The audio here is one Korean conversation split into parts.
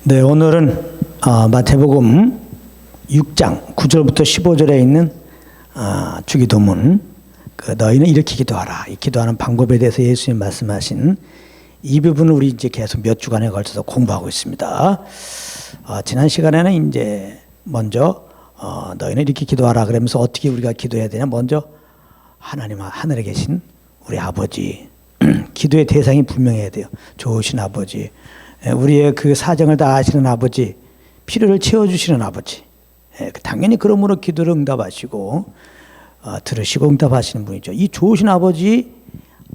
네, 오늘은 마태복음 6장 9절부터 15절에 있는 주기도문, 너희는 이렇게 기도하라. 이 기도하는 방법에 대해서 예수님 말씀하신 이 부분을 우리 이제 계속 몇 주간에 걸쳐서 공부하고 있습니다. 지난 시간에는 이제 먼저 너희는 이렇게 기도하라 그러면서 어떻게 우리가 기도해야 되냐. 먼저 하나님 하늘에 계신 우리 아버지, 기도의 대상이 분명해야 돼요. 좋으신 아버지, 우리의 그 사정을 다 아시는 아버지, 필요를 채워주시는 아버지. 당연히 그러므로 기도를 응답하시고 들으시고 응답하시는 분이죠. 이 좋으신 아버지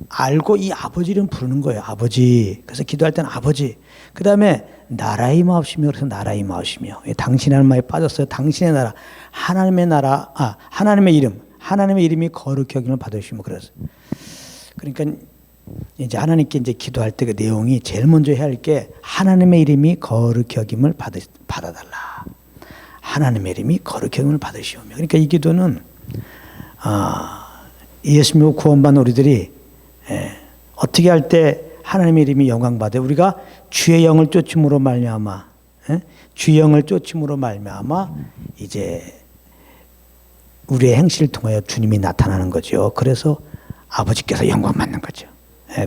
알고 이 아버지 이름 부르는 거예요. 아버지. 그래서 기도할 때는 아버지. 그 다음에 나라의 임하옵시며, 그래서 나라의 임하옵시며. 당신의 말에 빠졌어요. 당신의 나라, 하나님의 나라, 하나님의 이름, 하나님의 이름이 거룩히 여김을 받으시며. 그래서 그러니까 이제 하나님께 이제 기도할 때 그 내용이 제일 먼저 해야 할 게 하나님의 이름이 거룩히 여김을 받아달라. 하나님의 이름이 거룩히 여김을 받으시오며. 그러니까 이 기도는 예수 믿고 구원받는 우리들이 어떻게 할 때 하나님의 이름이 영광받아요? 우리가 주의 영을 쫓음으로 말미암아, 주의 영을 쫓음으로 말미암아 이제 우리의 행실을 통하여 주님이 나타나는 거죠. 그래서 아버지께서 영광 받는 거죠.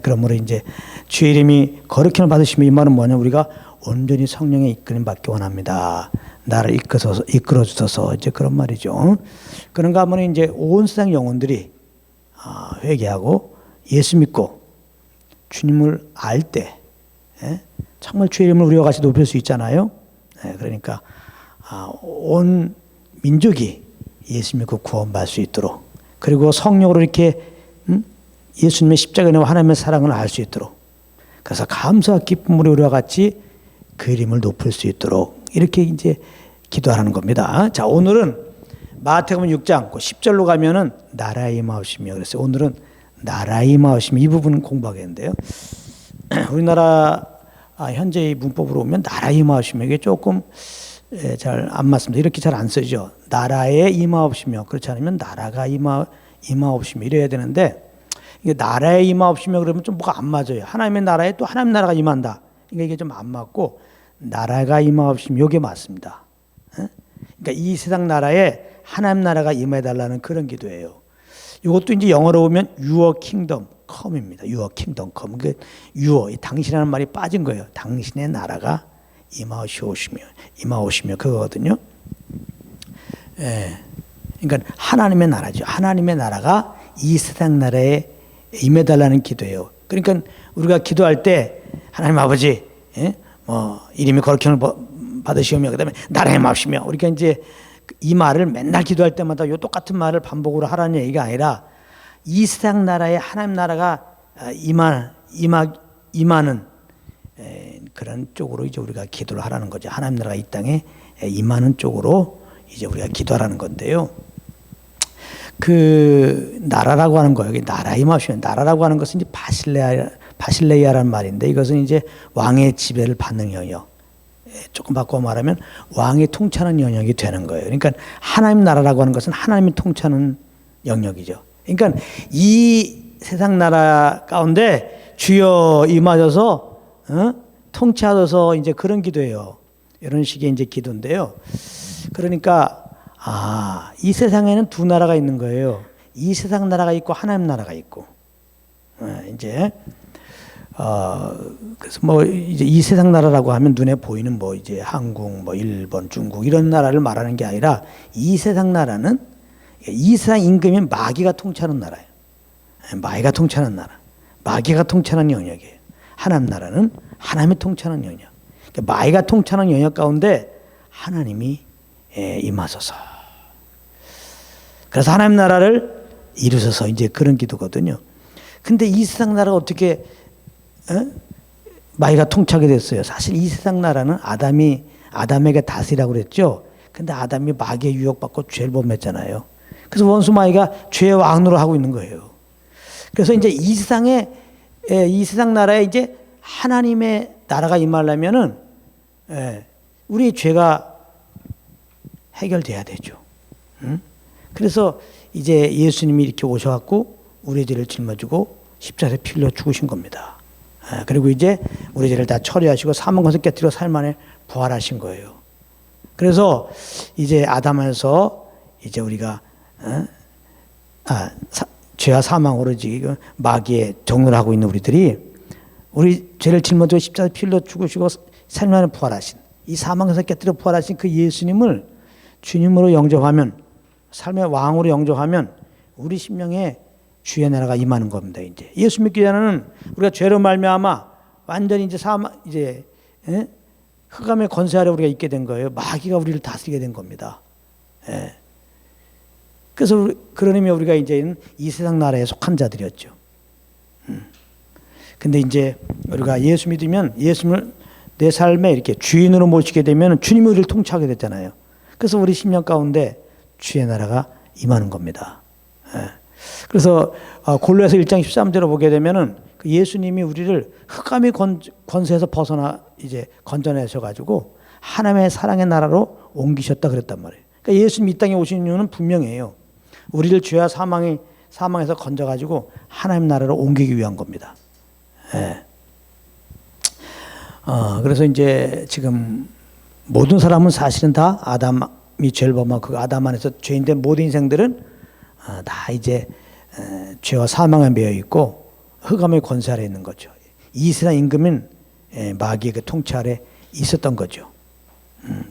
그러므로 이제 주의 이름이 거룩힘을 받으시면 이 말은 뭐냐? 우리가 온전히 성령의 이끌림 받기 원합니다. 나를 이끌어 주소서. 이제 그런 말이죠. 그런가 하면 이제 온 세상 영혼들이 회개하고 예수 믿고 주님을 알 때 정말 주의 이름을 우리와 같이 높일 수 있잖아요. 그러니까 온 민족이 예수 믿고 구원받을 수 있도록, 그리고 성령으로 이렇게 예수님의 십자가의 은혜와 하나님의 사랑을 알 수 있도록, 그래서 감사와 기쁨으로 우리와 같이 그 이름을 높일 수 있도록 이렇게 이제 기도하라는 겁니다. 자, 오늘은 마태복음 6장 10절로 가면은 나라의 임하옵시며, 그래서 오늘은 나라의 임하옵시며 이 부분은 공부하겠는데요. 우리나라 현재의 문법으로 오면 나라의 임하옵시며 이게 조금 잘 안 맞습니다. 이렇게 잘 안 쓰죠. 나라의 임하옵시며, 그렇지 않으면 나라가 임하옵시며 이래야 되는데, 이게 나라에 임하옵시며 그러면 좀 뭐가 안 맞아요. 하나님의 나라에 또 하나님 나라가 임한다. 그러니까 이게 좀 안 맞고 나라가 임하옵시며 이게 맞습니다. 그러니까 이 세상 나라에 하나님 나라가 임해달라는 그런 기도예요. 이것도 이제 영어로 보면 Your Kingdom Come입니다. Your Kingdom Come. 그 Your, 당신이라는 말이 빠진 거예요. 당신의 나라가 임하오시며 그거거든요. 그러니까 하나님의 나라죠. 하나님의 나라가 이 세상 나라에 임해달라는 기도예요. 그러니까 우리가 기도할 때 하나님 아버지, 이름이 거룩히 받으시오며, 그다음에 나라의 임하옵시며, 우리가 이제 이 말을 맨날 기도할 때마다 요 똑같은 말을 반복으로 하라는 얘기가 아니라 이 세상 나라에 하나님 나라가 임하는 그런 쪽으로 이제 우리가 기도를 하라는 거죠. 하나님 나라가 이 땅에 임하는 쪽으로 이제 우리가 기도하라는 건데요. 그 나라라고 하는 거예요. 나라 임하시면, 나라라고 하는 것은 이제 바실레이아라는 말인데, 이것은 이제 왕의 지배를 받는 영역. 조금 바꿔 말하면 왕이 통치하는 영역이 되는 거예요. 그러니까 하나님 나라라고 하는 것은 하나님이 통치하는 영역이죠. 그러니까 이 세상 나라 가운데 주여 임하셔서 통치하셔서 이제 그런 기도예요. 이런 식의 이제 기도인데요. 그러니까 이 세상에는 두 나라가 있는 거예요. 이 세상 나라가 있고 하나님 나라가 있고. 이제 그래서 뭐 이제 이 세상 나라라고 하면 눈에 보이는 뭐 이제 한국, 뭐 일본, 중국 이런 나라를 말하는 게 아니라, 이 세상 나라는 이 세상 임금이 마귀가 통치하는 나라예요. 마귀가 통치하는 나라, 마귀가 통치하는 영역이에요. 하나님 나라는 하나님이 통치하는 영역. 그러니까 마귀가 통치하는 영역 가운데 하나님이 임하소서. 그래서 하나님 나라를 이루셔서 이제 그런 기도거든요. 근데 이 세상 나라가 어떻게 마귀가 통치하게 됐어요? 사실 이 세상 나라는 아담에게 다스리라고 그랬죠. 근데 아담이 마귀의 유혹받고 죄를 범했잖아요. 그래서 원수 마귀가 죄의 왕으로 하고 있는 거예요. 그래서 이제 이 세상 나라에 이제 하나님의 나라가 임하려면은 우리의 죄가 해결돼야 되죠. 그래서 이제 예수님이 이렇게 오셔갖고 우리의 죄를 짊어지고 십자가에 피 흘려 죽으신 겁니다. 그리고 이제 우리 죄를 다 처리하시고 사망 권세 깨뜨려 삶 안에 부활하신 거예요. 그래서 이제 아담에서 이제 우리가 죄와 사망으로 지금 마귀의 종노를 하고 있는 우리들이 우리 죄를 짊어지고 십자가에 피 흘려 죽으시고 삶 안에 부활하신 이 사망에서 깨뜨려 부활하신 그 예수님을 주님으로 영접하면 삶의 왕으로 영접하면 우리 심령에 주의 나라가 임하는 겁니다. 이제 예수 믿기 전에는 우리가 죄로 말미암아 완전히 이제 흑암의 권세 아래 우리가 있게 된 거예요. 마귀가 우리를 다스리게 된 겁니다. 그래서 그런 의미 우리가 이제는 이 세상 나라에 속한 자들이었죠. 근데 이제 우리가 예수 믿으면 예수님을 내 삶에 이렇게 주인으로 모시게 되면 주님이 우리를 통치하게 됐잖아요. 그래서 우리 심령 가운데 주의 나라가 임하는 겁니다. 그래서 골로새서 1장 13절을 보게 되면은 그 예수님이 우리를 흑암의 권세에서 벗어나 이제 건져내셔 가지고 하나님의 사랑의 나라로 옮기셨다 그랬단 말이에요. 그러니까 예수님 이 땅에 오신 이유는 분명해요. 우리를 죄와 사망에서 건져 가지고 하나님 나라로 옮기기 위한 겁니다. 그래서 이제 지금 모든 사람은 사실은 다 아담이 죄를 범하고 그 아담 안에서 죄인된 모든 인생들은 다 이제 죄와 사망에 매여 있고 흑암의 권세 아래 있는 거죠. 이 세상 임금은 마귀의 그 통치 아래 있었던 거죠.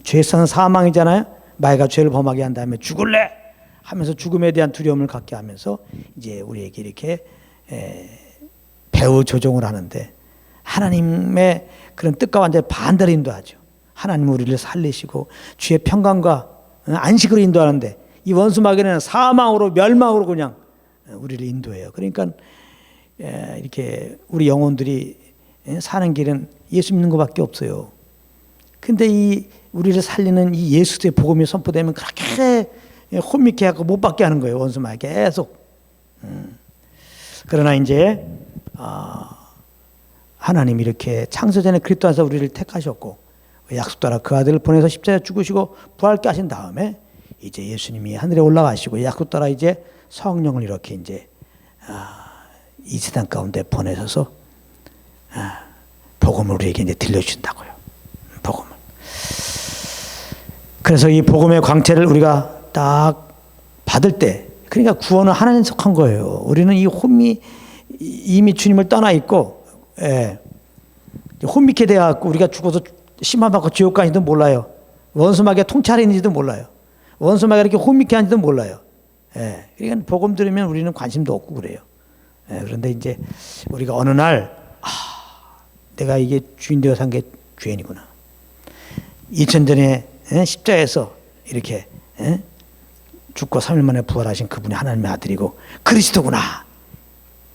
죄성은 사망이잖아요. 마귀가 죄를 범하게 한 다음에 죽을래 하면서 죽음에 대한 두려움을 갖게 하면서 이제 우리에게 이렇게 배후 조종을 하는데 하나님의 그런 뜻과 완전히 반대로 인도하죠. 하나님 우리를 살리시고 주의 평강과 안식으로 인도하는데 이 원수 마귀는 사망으로 멸망으로 그냥 우리를 인도해요. 그러니까 이렇게 우리 영혼들이 사는 길은 예수 믿는 것밖에 없어요. 근데 이 우리를 살리는 이 예수의 복음이 선포되면 그렇게 혼미케 하고 못 받게 하는 거예요. 원수 마귀 계속. 그러나 이제 하나님이 이렇게 창세전에 그리스도 안에서 우리를 택하셨고 약속 따라 그 아들을 보내서 십자가에 죽으시고 부활케 하신 다음에 이제 예수님이 하늘에 올라가시고 약속 따라 이제 성령을 이렇게 이제 이 세상 가운데 보내셔서 복음을 우리에게 이제 들려주신다고요. 복음을. 그래서 이 복음의 광채를 우리가 딱 받을 때, 그러니까 구원은 하나님 속한 거예요. 우리는 이 이미 주님을 떠나 있고, 혼미케 되어갖고 우리가 죽어서 심판받고 지옥 가는지도 몰라요. 원수마귀가 통찰에 있는지도 몰라요. 원수마귀가 이렇게 혼미케 하는지도 몰라요. 그러니까 복음 들으면 우리는 관심도 없고 그래요. 그런데 이제 우리가 어느 날, 내가 이게 주인 되어 산 게 죄인이구나. 2000전에 십자가에서 이렇게 죽고 3일 만에 부활하신 그분이 하나님의 아들이고 그리스도구나.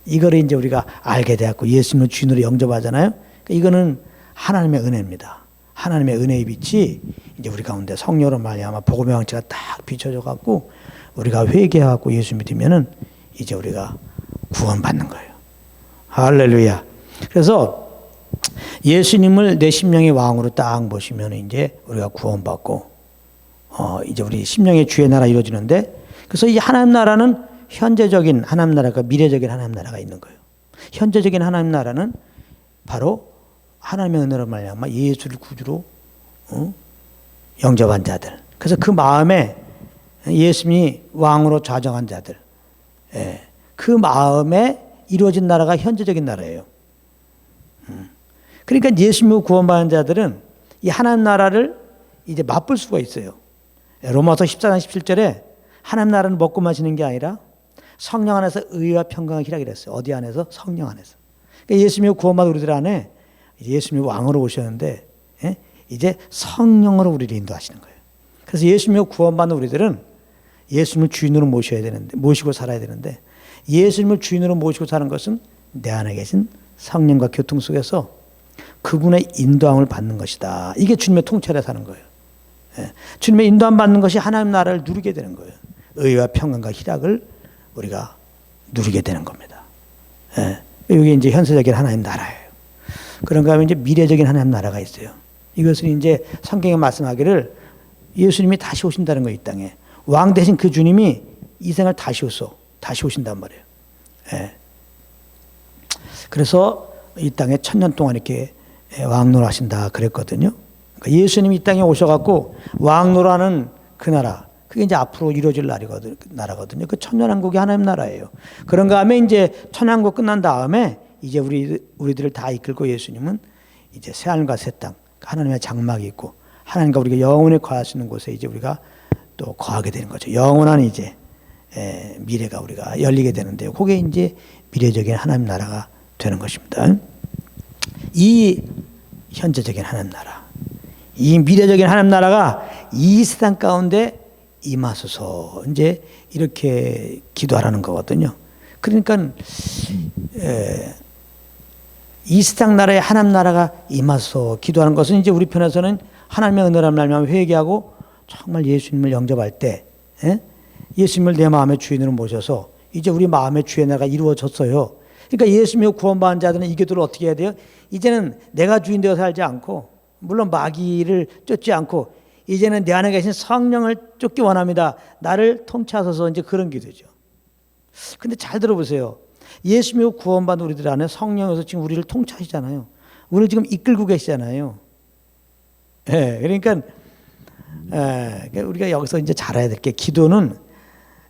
이거를 이제 우리가 알게 되었고 예수님을 주인으로 영접하잖아요. 이거는 하나님의 은혜입니다. 하나님의 은혜의 빛이 이제 우리 가운데 성령으로 말미암아 복음의 왕체가 딱 비춰져 갖고 우리가 회개하고 예수 믿으면은 이제 우리가 구원받는 거예요. 할렐루야. 그래서 예수님을 내 심령의 왕으로 딱 모시면 이제 우리가 구원받고 이제 우리 심령의 주의 나라 이루어지는데, 그래서 이 하나님 나라는 현재적인 하나님 나라가 미래적인 하나님 나라가 있는 거예요. 현재적인 하나님 나라는 바로 하나님의 은혜로 말미암아 예수를 구주로 영접한 자들. 그래서 그 마음에 예수님이 왕으로 좌정한 자들. 그 마음에 이루어진 나라가 현재적인 나라예요. 그러니까 예수님을 구원받은 자들은 이 하나님 나라를 이제 맛볼 수가 있어요. 로마서 14장 17절에 하나님 나라는 먹고 마시는 게 아니라 성령 안에서 의와 평강을 희락이라 했어요. 어디 안에서? 성령 안에서. 그러니까 예수님을 구원받은 우리들 안에 예수님이 왕으로 오셨는데 이제 성령으로 우리를 인도하시는 거예요. 그래서 예수님을 구원받는 우리들은 예수님을 주인으로 모셔야 되는데, 모시고 살아야 되는데, 예수님을 주인으로 모시고 사는 것은 내 안에 계신 성령과 교통 속에서 그분의 인도함을 받는 것이다. 이게 주님의 통찰에 사는 거예요. 주님의 인도함 받는 것이 하나님 나라를 누리게 되는 거예요. 의와 평강과 희락을 우리가 누리게 되는 겁니다. 이게 이제 현세적인 하나님 나라예요. 그런가 하면 이제 미래적인 하나님 나라가 있어요. 이것은 이제 성경에 말씀하기를 예수님이 다시 오신다는 거예요, 이 땅에. 왕 대신 그 주님이 이 생을 다시 오신단 말이에요. 그래서 이 땅에 1000년 동안 이렇게 왕노하신다 그랬거든요. 그러니까 예수님이 이 땅에 오셔갖고 왕노라는 그 나라, 그게 이제 앞으로 이루어질 나라거든요. 그 천년왕국이 하나님 나라예요. 그런 다음에 이제 천년왕국 끝난 다음에 이제 우리들을 다 이끌고 예수님은 이제 새 하늘과 새 땅, 하나님의 장막이 있고 하나님과 우리가 영원히 거할 수 있는 곳에 이제 우리가 또 거하게 되는 거죠. 영원한 이제 미래가 우리가 열리게 되는데요. 그게 이제 미래적인 하나님 나라가 되는 것입니다. 이 현재적인 하나님 나라, 이 미래적인 하나님 나라가 이 세상 가운데 임하소서 이제 이렇게 기도하라는 거거든요. 그러니까 이 세상 나라에 하나님 나라가 임하소서 기도하는 것은 이제 우리 편에서는 하나님의 은혜를 말미암아 회개하고 정말 예수님을 영접할 때 예수님을 내 마음의 주인으로 모셔서 이제 우리 마음의 주의 나라가 이루어졌어요. 그러니까 예수님을 구원받은 자들은 이 기도를 어떻게 해야 돼요? 이제는 내가 주인 되어 살지 않고 물론 마귀를 쫓지 않고 이제는 내 안에 계신 성령을 쫓기 원합니다. 나를 통치하소서 이제 그런 기도죠. 근데 잘 들어보세요. 예수님을 구원받은 우리들 안에 성령에서 지금 우리를 통치하시잖아요. 우리를 지금 이끌고 계시잖아요. 그러니까 우리가 여기서 이제 잘해야 될 게 기도는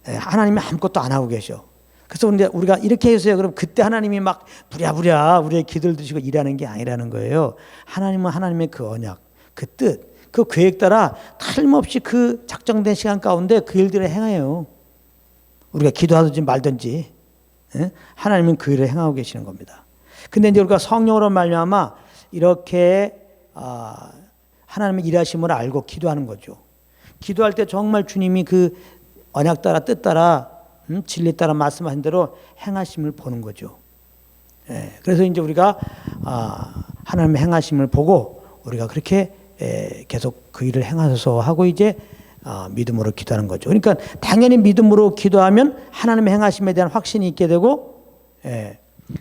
하나님이 아무것도 안 하고 계셔. 그래서 이제 우리가 이렇게 해주세요. 그럼 그때 하나님이 막 부랴부랴 우리의 기도를 드시고 일하는 게 아니라는 거예요. 하나님은 하나님의 그 언약, 그 뜻, 그 계획 따라 틀림없이 그 작정된 시간 가운데 그 일들을 행해요. 우리가 기도하든지 말든지 하나님은 그 일을 행하고 계시는 겁니다. 근데 이제 우리가 성령으로 말미암아 이렇게 하나님의 일하심을 알고 기도하는 거죠. 기도할 때 정말 주님이 그 언약 따라 뜻 따라 진리 따라 말씀하신 대로 행하심을 보는 거죠. 그래서 이제 우리가 하나님의 행하심을 보고 우리가 그렇게 계속 그 일을 행하소서 하고 이제 믿음으로 기도하는 거죠. 그러니까 당연히 믿음으로 기도하면 하나님의 행하심에 대한 확신이 있게 되고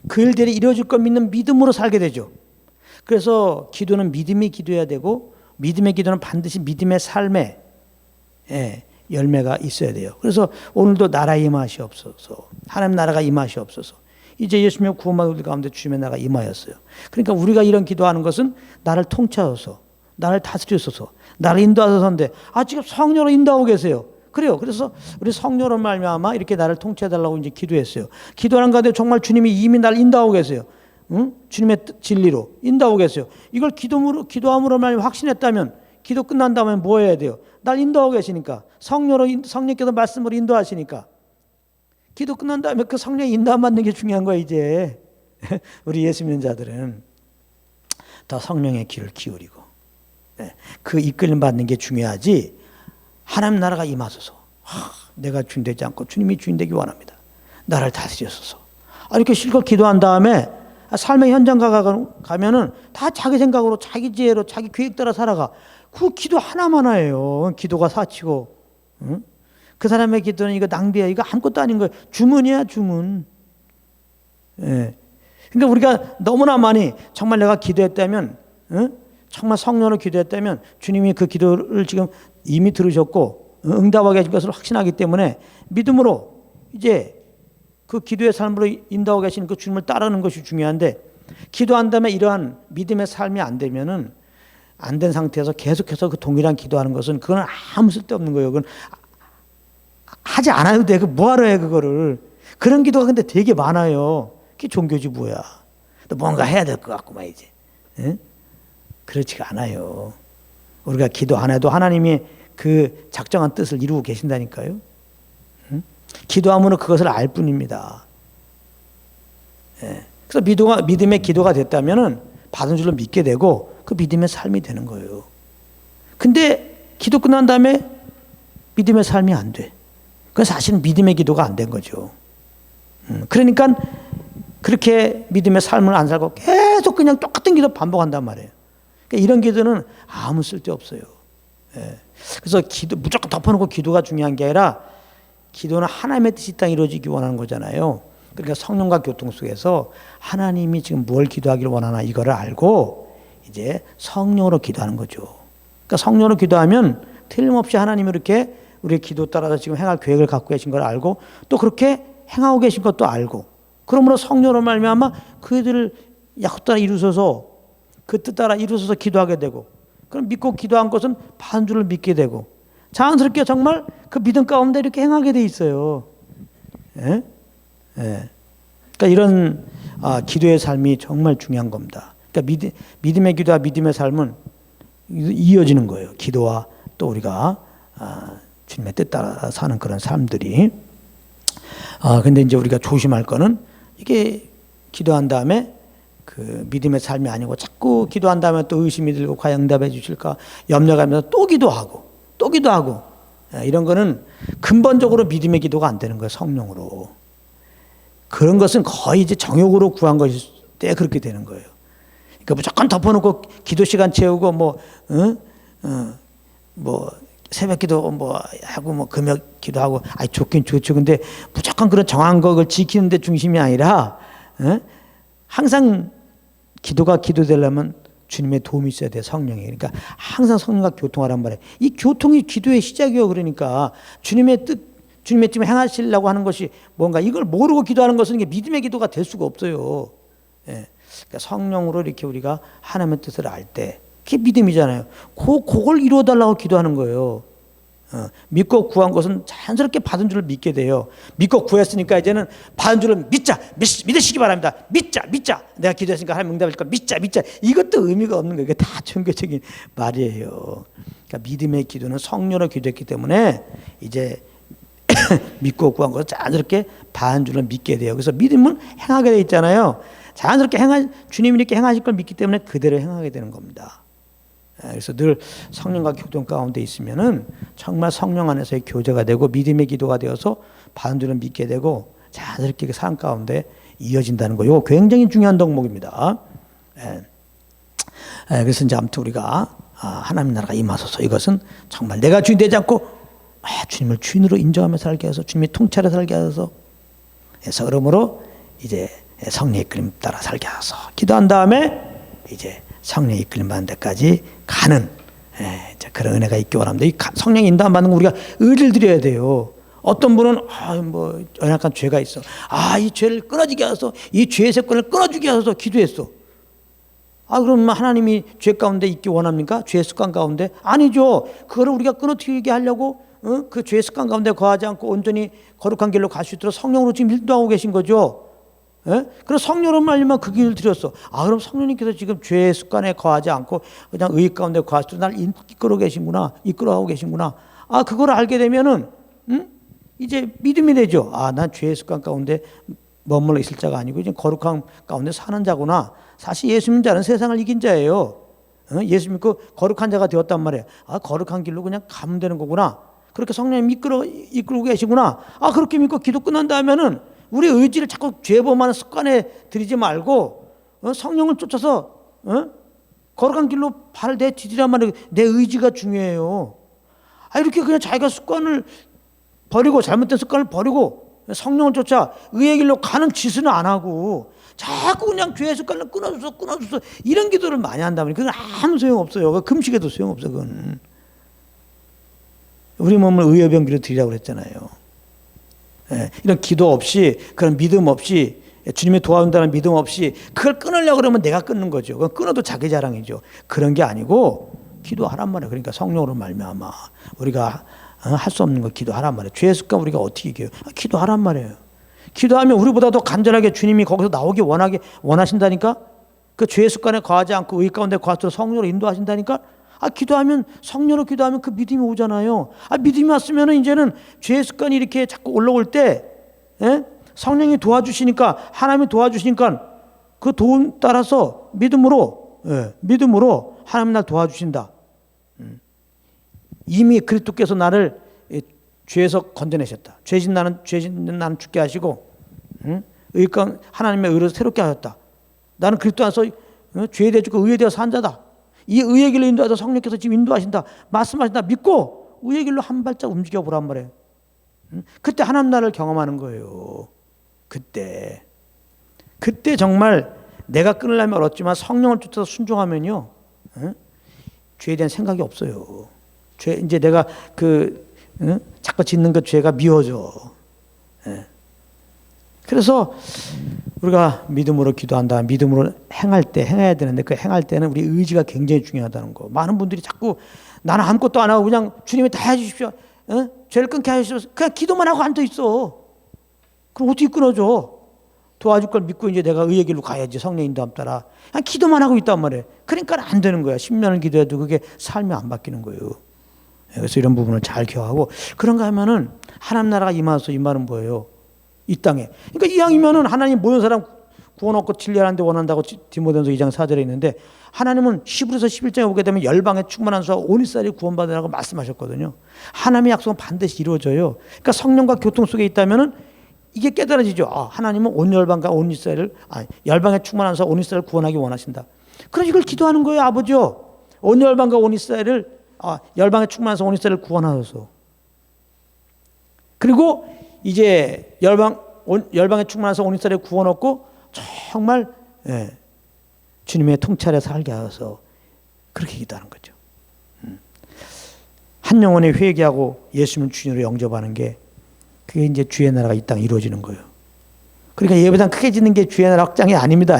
그 일들이 이루어질 것 믿는 믿음으로 살게 되죠. 그래서 기도는 믿음이 기도해야 되고 믿음의 기도는 반드시 믿음의 삶에 열매가 있어야 돼요. 그래서 오늘도 나라 임하시옵소서, 하나님 나라가 임하시옵소서. 이제 예수님의 구원받은 우리 가운데 주님의 나라가 임하였어요. 그러니까 우리가 이런 기도하는 것은 나를 통치하소서, 나를 다스리소서, 나를 인도하소서인데 지금 성령으로 인도하고 계세요. 그래요. 그래서 우리 성령으로 말미암아 이렇게 나를 통치해달라고 이제 기도했어요. 기도하는 가운데 정말 주님이 이미 나를 인도하고 계세요. 주님의 진리로 인도하고 계세요. 이걸 기도함으로 말미암아 확신했다면 기도 끝난 다음에 뭐 해야 돼요? 날 인도하고 계시니까 성령께서 말씀으로 인도하시니까 기도 끝난 다음에 그 성령의 인도함 받는 게 중요한 거야 이제. 우리 예수 믿는 자들은 더 성령의 귀를 기울이고 그 이끌림 받는 게 중요하지. 하나님 나라가 임하소서. 내가 주인 되지 않고 주님이 주인 되기 원합니다. 나를 다스리소서. 이렇게 실컷 기도한 다음에 삶의 현장 가면은 다 자기 생각으로 자기 지혜로 자기 계획 따라 살아가. 그 기도 하나예요. 기도가 사치고 그 사람의 기도는 이거 낭비야. 이거 아무것도 아닌 거예요. 주문이야 주문. 그러니까 우리가 너무나 많이 정말 내가 기도했다면 정말 성령으로 기도했다면 주님이 그 기도를 지금 이미 들으셨고 응답하게 해줄 것을 확신하기 때문에 믿음으로 이제 그 기도의 삶으로 인도하고 계시는 그 주님을 따르는 것이 중요한데 기도한 다음에 이러한 믿음의 삶이 안 되면은 안 된 상태에서 계속해서 그 동일한 기도하는 것은 그건 아무 쓸데없는 거예요. 그건 하지 않아도 돼. 그 뭐하러 해 그거를. 그런 기도가 근데 되게 많아요. 그게 종교지 뭐야. 또 뭔가 해야 될 것 같구만 이제. 그렇지가 않아요. 우리가 기도 안 해도 하나님이 그 작정한 뜻을 이루고 계신다니까요. 기도함으로 그것을 알 뿐입니다. 그래서 믿음의 기도가 됐다면은 받은 줄로 믿게 되고 그 믿음의 삶이 되는 거예요. 근데 기도 끝난 다음에 믿음의 삶이 안 돼. 그건 사실은 믿음의 기도가 안 된 거죠. 그러니까 그렇게 믿음의 삶을 안 살고 계속 그냥 똑같은 기도 반복한단 말이에요. 그러니까 이런 기도는 아무 쓸데 없어요. 그래서 무조건 덮어놓고 기도가 중요한 게 아니라 기도는 하나님의 뜻이 이 땅에 이루어지기 원하는 거잖아요. 그러니까 성령과 교통 속에서 하나님이 지금 뭘 기도하기를 원하나 이거를 알고 이제 성령으로 기도하는 거죠. 그러니까 성령으로 기도하면 틀림없이 하나님이 이렇게 우리의 기도 따라서 지금 행할 계획을 갖고 계신 걸 알고 또 그렇게 행하고 계신 것도 알고 그러므로 성령으로 말미암아 그들을 약속 따라 이루소서, 그 뜻 따라 이루소서 기도하게 되고, 그럼 믿고 기도한 것은 받은 줄을 믿게 되고, 자연스럽게 정말 그 믿음 가운데 이렇게 행하게 돼 있어요. 예? 예. 그러니까 이런 기도의 삶이 정말 중요한 겁니다. 그러니까 믿음의 기도와 믿음의 삶은 이어지는 거예요. 기도와 또 우리가 주님의 뜻 따라 사는 그런 삶들이. 근데 이제 우리가 조심할 거는 이게 기도한 다음에 그 믿음의 삶이 아니고 자꾸 기도한 다음에 또 의심이 들고 과연 응답해 주실까 염려가면서 또 기도하고 이런 거는 근본적으로 믿음의 기도가 안 되는 거예요. 성령으로. 그런 것은 거의 이제 정욕으로 구한 것일 때 그렇게 되는 거예요. 그러니까 무조건 덮어놓고 기도 시간 채우고 뭐 새벽 기도 하고 금요 기도하고 좋긴 좋죠. 근데 무조건 그런 정한 것을 지키는 데 중심이 아니라 항상 기도가 기도되려면 주님의 도움이 있어야 돼. 성령이. 그러니까 항상 성령과 교통하란 말이에요. 이 교통이 기도의 시작이에요. 그러니까 주님의 뜻, 주님의 뜻을 행하시려고 하는 것이 뭔가 이걸 모르고 기도하는 것은 이게 믿음의 기도가 될 수가 없어요. 예. 그러니까 성령으로 이렇게 우리가 하나님의 뜻을 알 때 그게 믿음이잖아요. 그걸 이루어달라고 기도하는 거예요. 믿고 구한 것은 자연스럽게 받은 줄을 믿게 돼요. 믿고 구했으니까 이제는 받은 줄을 믿으시기 바랍니다. 믿자. 내가 기도했으니까 하나님 응답할 거니까 믿자. 이것도 의미가 없는 거예요. 이게 다 종교적인 말이에요. 그러니까 믿음의 기도는 성령으로 기도했기 때문에 이제 믿고 구한 것을 자연스럽게 받은 줄을 믿게 돼요. 그래서 믿음은 행하게 돼 있잖아요. 자연스럽게 주님이 이렇게 행하실 걸 믿기 때문에 그대로 행하게 되는 겁니다. 그래서 늘 성령과 교통 가운데 있으면은 정말 성령 안에서의 교제가 되고 믿음의 기도가 되어서 받은 줄을 믿게 되고 자연스럽게 그 삶 가운데 이어진다는 거. 이거 굉장히 중요한 덕목입니다. 그래서 이제 아무튼 우리가 하나님 나라가 임하소서. 이것은 정말 내가 주인 되지 않고 주님을 주인으로 인정하며 살게 하소서. 주님이 통찰에 살게 하소서. 그래서 그러므로 이제 성령의 이끌림 따라 살게 하소서. 기도한 다음에 이제 성령의 이끌림 받는 데까지 가는 그런 은혜가 있기 원합니다. 이 성령 인도함 받는 거 우리가 의지를 드려야 돼요. 어떤 분은 연약한 죄가 있어. 이 죄를 끊어지게 하소서. 이 죄의 세권을 끊어주게 하소서 기도했어. 그럼 하나님이 죄 가운데 있기 원합니까? 죄의 습관 가운데? 아니죠. 그거를 우리가 끊어뜨리게 하려고 그 죄의 습관 가운데 거하지 않고 온전히 거룩한 길로 갈 수 있도록 성령으로 지금 인도하고 계신 거죠. 그래서 성령으로 말미암아 그 길을 드렸어. 그럼 성령님께서 지금 죄의 습관에 거하지 않고 그냥 의 가운데 거하시도록 날 이끌어가고 계신구나. 그걸 알게 되면은 이제 믿음이 되죠. 난 죄의 습관 가운데 머물러 있을 자가 아니고 이제 거룩한 가운데 사는 자구나. 사실 예수 믿는 자는 세상을 이긴 자예요. 예수 믿고 거룩한 자가 되었단 말이에요. 거룩한 길로 그냥 가면 되는 거구나. 그렇게 성령님 이끌고 계시구나. 그렇게 믿고 기도 끝난 다음에는 우리 의지를 자꾸 죄범하는 습관에 들이지 말고 성령을 쫓아서 거룩한 길로 발을 내디디란 말이에요. 내 의지가 중요해요. 이렇게 그냥 자기가 습관을 버리고 잘못된 습관을 버리고 성령을 쫓아 의의 길로 가는 짓은 안 하고 자꾸 그냥 죄의 습관을 끊어줘서 이런 기도를 많이 한다면 그건 아무 소용없어요. 금식에도 소용없어. 그건 우리 몸을 의의 병기로 드리라고 그랬잖아요. 이런 기도 없이 그런 믿음 없이 주님의 도와준다는 믿음 없이 그걸 끊으려고 그러면 내가 끊는 거죠. 그건 끊어도 자기 자랑이죠. 그런 게 아니고 기도하란 말이에요. 그러니까 성령으로 말미암아 우리가 할 수 없는 거 기도하란 말이에요. 죄의 습관 우리가 어떻게 이겨요? 기도하란 말이에요. 기도하면 우리보다 더 간절하게 주님이 거기서 나오기 원하신다니까. 그 죄의 습관에 거하지 않고 의 가운데 거하도록 성령으로 인도하신다니까. 기도하면 성령으로 기도하면 그 믿음이 오잖아요. 믿음이 왔으면 이제는 죄의 습관이 이렇게 자꾸 올라올 때 성령이 도와주시니까 하나님이 도와주시니까 그 도움 따라서 믿음으로 하나님 날 도와주신다. 이미 그리스도께서 나를 죄에서 건져내셨다. 죄 짓는 나는 죽게 하시고 하나님의 의로 새롭게 하셨다. 나는 그리스도 안에서 죄에 대해 죽고 의에 대해 산 자다. 이 의의 길로 인도하셔서 성령께서 지금 인도하신다. 말씀하신다. 믿고 의의 길로 한 발짝 움직여 보란 말이에요. 그때 하나님 나라를 경험하는 거예요. 그때 정말 내가 끊으려면 어렵지만 성령을 쫓아서 순종하면요. 죄에 대한 생각이 없어요. 이제 내가 자꾸 짓는 그 죄가 미워져. 그래서 우리가 믿음으로 기도한다. 믿음으로 행해야 되는데 그 행할 때는 우리 의지가 굉장히 중요하다는 거. 많은 분들이 자꾸 나는 아무것도 안 하고 그냥 주님이 다 해주십시오. 죄를 끊게 하십시오. 그냥 기도만 하고 앉아 있어. 그럼 어떻게 끊어져? 도와줄 걸 믿고 이제 내가 의의 길로 가야지. 성령 인도함 따라. 그냥 기도만 하고 있단 말이에요. 그러니까 안 되는 거야. 10년을 기도해도 그게 삶이 안 바뀌는 거예요. 그래서 이런 부분을 잘 기억하고 그런가 하면은 하나님 나라가 임하서 이 말은 뭐예요? 이 땅에. 그러니까 이왕이면은 하나님 모든 사람 구원받고 진리하는 데 원한다고 디모데전서 2장 4절에 있는데 하나님은 히브리서 11장에 보게 되면 열방에 충만한 자와 온 이스라엘이 구원받으라고 말씀하셨거든요. 하나님의 약속은 반드시 이루어져요. 그러니까 성령과 교통 속에 있다면은 이게 깨달아지죠. 하나님은 온 열방과 온 이스라엘을 열방에 충만한 자와 온 이스라엘을 구원하기 원하신다. 그래서 이걸 기도하는 거예요, 아버지요. 온 열방과 온 이스라엘을 열방에 충만한 자와 온 이스라엘을 구원하소서. 그리고 이제 열방에 충만해서 온 이스라엘 구원 얻고 정말 주님의 통찰에 살게 하셔서 그렇게 기도하는 거죠. 한 영혼의 회개하고 예수님을 주님으로 영접하는 게 그게 이제 주의 나라가 이 땅에 이루어지는 거예요. 그러니까 예배당 크게 짓는 게 주의 나라 확장이 아닙니다.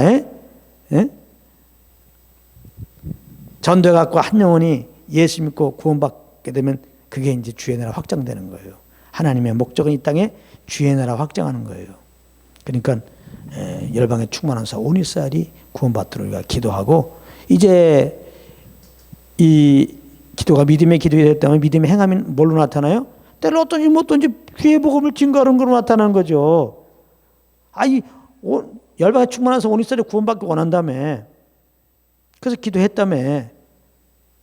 전도해 갖고 한 영혼이 예수 믿고 구원받게 되면 그게 이제 주의 나라 확장되는 거예요. 하나님의 목적은 이 땅에 주의 나라 확장하는 거예요. 그러니까 열방에 충만한 사 온 이스라엘이 구원받도록 우리가 기도하고 이제 이 기도가 믿음의 기도가 됐다면 믿음의 행함이 뭘로 나타나요? 때로 어떤지 못든지 주의 복음을 증거하는 걸로 나타나는 거죠. 열방에 충만한 사 온 이스라엘이 구원받기 원한다며. 그래서 기도했다며.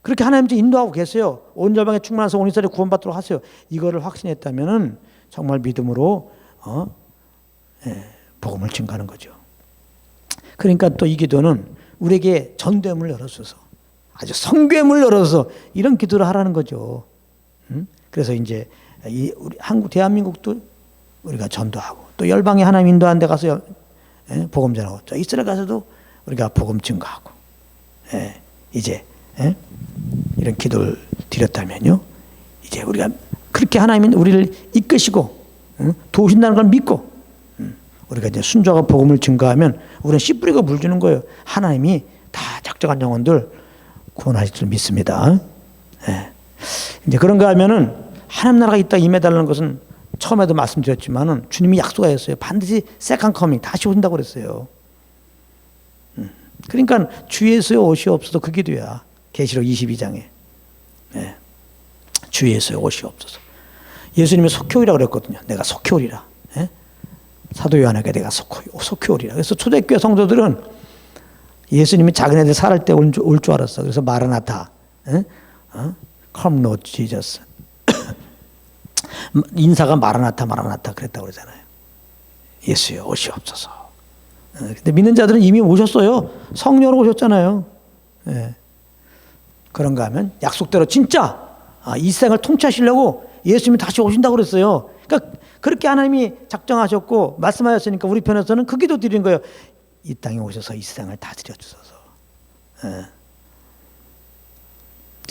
그렇게 하나님께서 인도하고 계세요. 온 열방에 충만한 사 온 이스라엘이 구원받도록 하세요. 이거를 확신했다면은 정말 믿음으로 복음을 증거하는 거죠. 그러니까 또 이 기도는 우리에게 전대문을 열어줘서 아주 성괴문을 열어서 이런 기도를 하라는 거죠. 그래서 이제 우리 한국 대한민국도 우리가 전도하고 또 열방에 하나님 인도하는 데 가서 복음 전하고 또 이스라엘 가서도 우리가 복음 증거하고 이제 이런 기도를 드렸다면요. 이제 우리가 그렇게 하나님이 우리를 이끄시고 도우신다는 걸 믿고 우리가 이제 순종하고 복음을 증거하면 우리는 씨 뿌리고 물 주는 거예요. 하나님이 다 적정한 영혼들 구원하실 줄 믿습니다. 이제 그런가 하면은 하나님 나라가 이 땅에 임해달라는 것은 처음에도 말씀드렸지만은 주님이 약속하셨어요. 반드시 세컨 커밍 다시 오신다고 그랬어요. 그러니까 주 예수의 옷이 없어도 그 기도야. 계시록 22장에 주 예수의 옷이 없어서 예수님이 속히 오리라 그랬거든요. 내가 속히 오리라. 사도 요한에게 내가 속히 오리라. 그래서 초대교회 성도들은 예수님이 자기네들 살할 때 올 줄 알았어. 그래서 마라나타, Come Lord Jesus. 인사가 마라나타 그랬다고 그러잖아요. 예수의 옷이 없어서. 근데 믿는 자들은 이미 오셨어요. 성령으로 오셨잖아요. 그런가 하면 약속대로 진짜 이 세상을 통치하시려고 예수님이 다시 오신다고 그랬어요. 그러니까 그렇게 하나님이 작정하셨고 말씀하셨으니까 우리 편에서는 그 기도 드리는 거예요. 이 땅에 오셔서 이 세상을 다스려 주소서.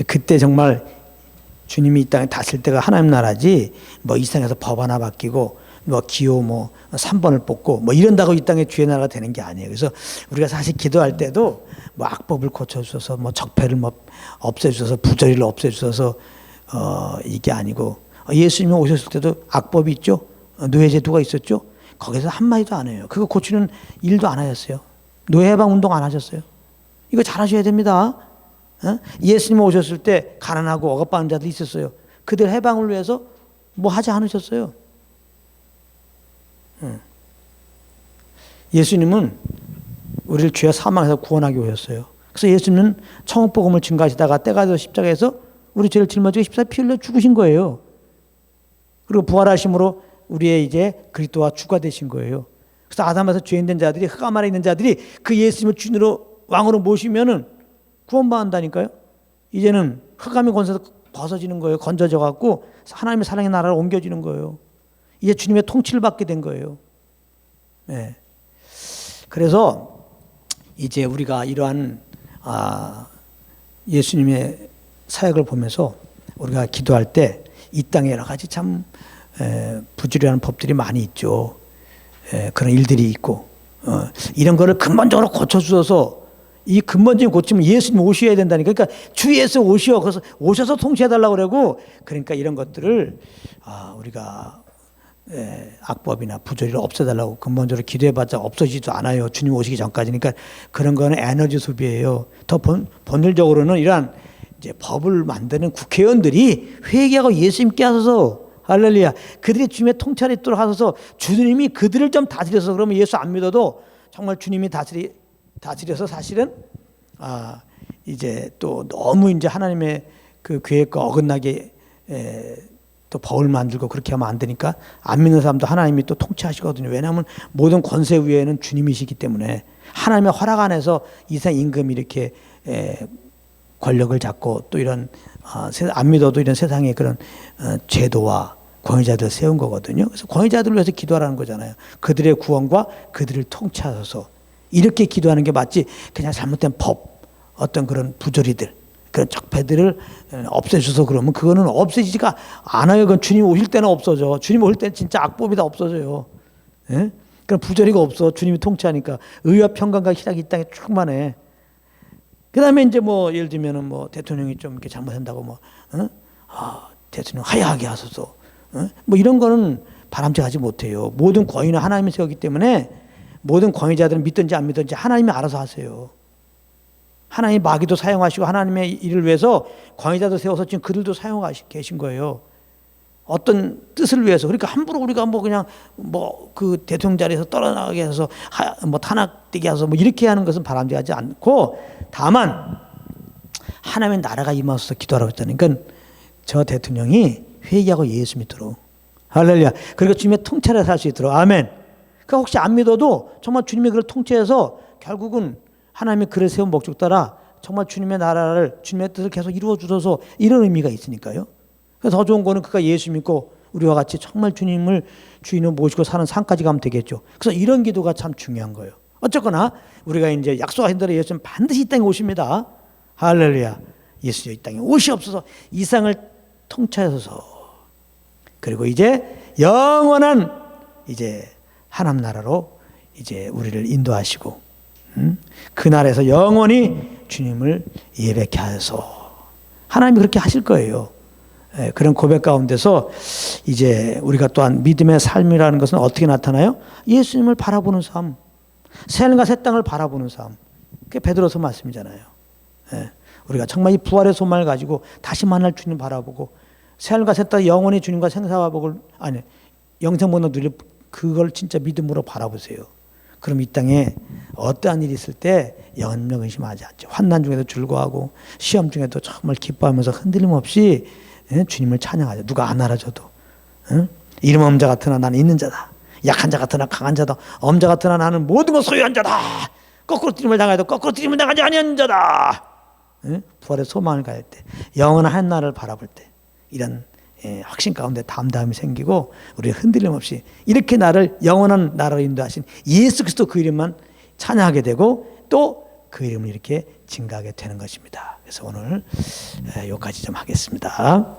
그때 정말 주님이 이 땅에 다스릴 때가 하나님 나라지 뭐 이 세상에서 법 하나 바뀌고 뭐 기호 3번을 뽑고 뭐 이런다고 이 땅에 주의 나라가 되는 게 아니에요. 그래서 우리가 사실 기도할 때도 뭐 악법을 고쳐주셔서 뭐 적폐를 없애주셔서 부조리를 없애주셔서 이게 아니고 예수님이 오셨을 때도 악법이 있죠. 노예제도가 있었죠. 거기서 한마디도 안 해요. 그거 고치는 일도 안 하셨어요. 노예해방 운동 안 하셨어요. 이거 잘하셔야 됩니다. 예수님 오셨을 때 가난하고 억압받는 자들이 있었어요. 그들 해방을 위해서 뭐 하지 않으셨어요. 예수님은 우리를 죄와 사망에서 구원하기 오셨어요. 그래서 예수님은 천국복음을 증거하시다가 때가 되어 십자가에서 우리 죄를 짊어지고 십자가에 피 흘려 죽으신 거예요. 그리고 부활하심으로 우리의 이제 그리스도와 주가 되신 거예요. 그래서 아담에서 죄인된 자들이 흑암 아래 있는 자들이 그 예수님을 주님으로 왕으로 모시면은 구원받는다니까요. 이제는 흑암의 권세에서 벗어지는 거예요. 건져져 갖고 하나님의 사랑의 나라로 옮겨지는 거예요. 이제 주님의 통치를 받게 된 거예요. 그래서 이제 우리가 이러한 예수님의 사역을 보면서 우리가 기도할 때 이 땅에 여러 가지 참 부주의한 법들이 많이 있죠. 그런 일들이 있고 이런 거를 근본적으로 고쳐주셔서 이 근본적인 고침은 예수님 오셔야 된다니까. 그러니까 주 예수 오시어 그래서 오셔서 통치해달라고 그러고 그러니까 이런 것들을 우리가 악법이나 부조리를 없애달라고 근본적으로 기도해봤자 없어지지도 않아요. 주님 오시기 전까지. 그러니까 그런 거는 에너지 소비예요. 더 본질적으로는 이러한 이제 법을 만드는 국회의원들이 회개하고 예수님께 하소서 할렐루야. 그들이 주님의 통찰에 있도록 하소서. 주님이 그들을 좀 다스려서 그러면 예수 안 믿어도 정말 주님이 다스려서 사실은 이제 또 너무 이제 하나님의 그 계획과 어긋나게 또 법을 만들고 그렇게 하면 안 되니까 안 믿는 사람도 하나님이 또 통치하시거든요. 왜냐하면 모든 권세 위에는 주님이시기 때문에 하나님의 허락 안에서 이상 임금이 이렇게 권력을 잡고 또 이런 안 믿어도 이런 세상의 그런 제도와 권위자들을 세운 거거든요. 그래서 권위자들을 위해서 기도하라는 거잖아요. 그들의 구원과 그들을 통치하셔서 이렇게 기도하는 게 맞지 그냥 잘못된 법 어떤 그런 부조리들 그런 적폐들을 없애주셔서 그러면 그거는 없애지가 않아요. 그건 주님 오실 때는 없어져. 주님 오실 때는 진짜 악법이 다 없어져요. 예? 그런 부조리가 없어. 주님이 통치하니까 의와 평강과 희락이 이 땅에 충만해. 그 다음에 이제 뭐 예를 들면은 뭐 대통령이 좀 이렇게 잘못한다고 대통령 하야하게 하소서. 뭐 이런 거는 바람직하지 못해요. 모든 권위는 하나님이 세우기 때문에 모든 권위자들은 믿든지 안 믿든지 하나님이 알아서 하세요. 하나님이 마귀도 사용하시고 하나님의 일을 위해서 권위자도 세워서 지금 그들도 사용하고 계신 거예요. 어떤 뜻을 위해서. 그러니까 함부로 우리가 뭐 그냥 뭐 그 대통령 자리에서 떨어나가게 해서 뭐 탄압되게 해서 뭐 이렇게 하는 것은 바람직하지 않고 다만 하나님의 나라가 임하소서 기도하라고 했잖아요. 그러니까 저 대통령이 회개하고 예수 믿도록 할렐루야. 그리고 주님의 통찰에 살 수 있도록 아멘. 그러니까 혹시 안 믿어도 정말 주님이 그를 통치해서 결국은 하나님의 그를 세운 목적 따라 정말 주님의 나라를 주님의 뜻을 계속 이루어 주셔서 이런 의미가 있으니까요. 그래서 더 좋은 거는 그가 예수 믿고 우리와 같이 정말 주님을 주인으로 모시고 사는 삶까지 가면 되겠죠. 그래서 이런 기도가 참 중요한 거예요. 어쨌거나 우리가 이제 약속하신 대로 예수님 반드시 이 땅에 오십니다. 할렐루야. 예수님 이 땅에 오시옵소서. 이 땅을 통치하소서. 그리고 이제 영원한 이제 하나님 나라로 이제 우리를 인도하시고 그 나라에서 영원히 주님을 예배케 하소서. 하나님이 그렇게 하실 거예요. 그런 고백 가운데서 이제 우리가 또한 믿음의 삶이라는 것은 어떻게 나타나요? 예수님을 바라보는 삶, 새하늘과 새 땅을 바라보는 삶. 그게 베드로서 말씀이잖아요. 우리가 정말 이 부활의 소망을 가지고 다시 만날 주님 바라보고 새하늘과 새 땅 영원히 주님과 생사와 복을 영생복을 누릴 그걸 진짜 믿음으로 바라보세요. 그럼 이 땅에 어떠한 일이 있을 때 영영 의심하지 않죠. 환난 중에도 즐거워하고 시험 중에도 정말 기뻐하면서 흔들림 없이 주님을 찬양하죠. 누가 안 알아줘도. 이름 없는 자 같으나 나는 있는 자다. 약한 자 같으나 강한 자다. 엄자 같으나 나는 모든 것 소유한 자다. 거꾸로 뛰림을 당해도 거꾸로 뛰림을 당하지 아니한 자다. 부활의 소망을 가질 때 영원한 한 날을 바라볼 때 이런 확신 가운데 담담이 생기고 우리가 흔들림 없이 이렇게 나를 영원한 나라로 인도하신 예수 그리스도 그 이름만 찬양하게 되고 또 그 이름을 이렇게 증가하게 되는 것입니다. 그래서 오늘 여기까지 좀 하겠습니다.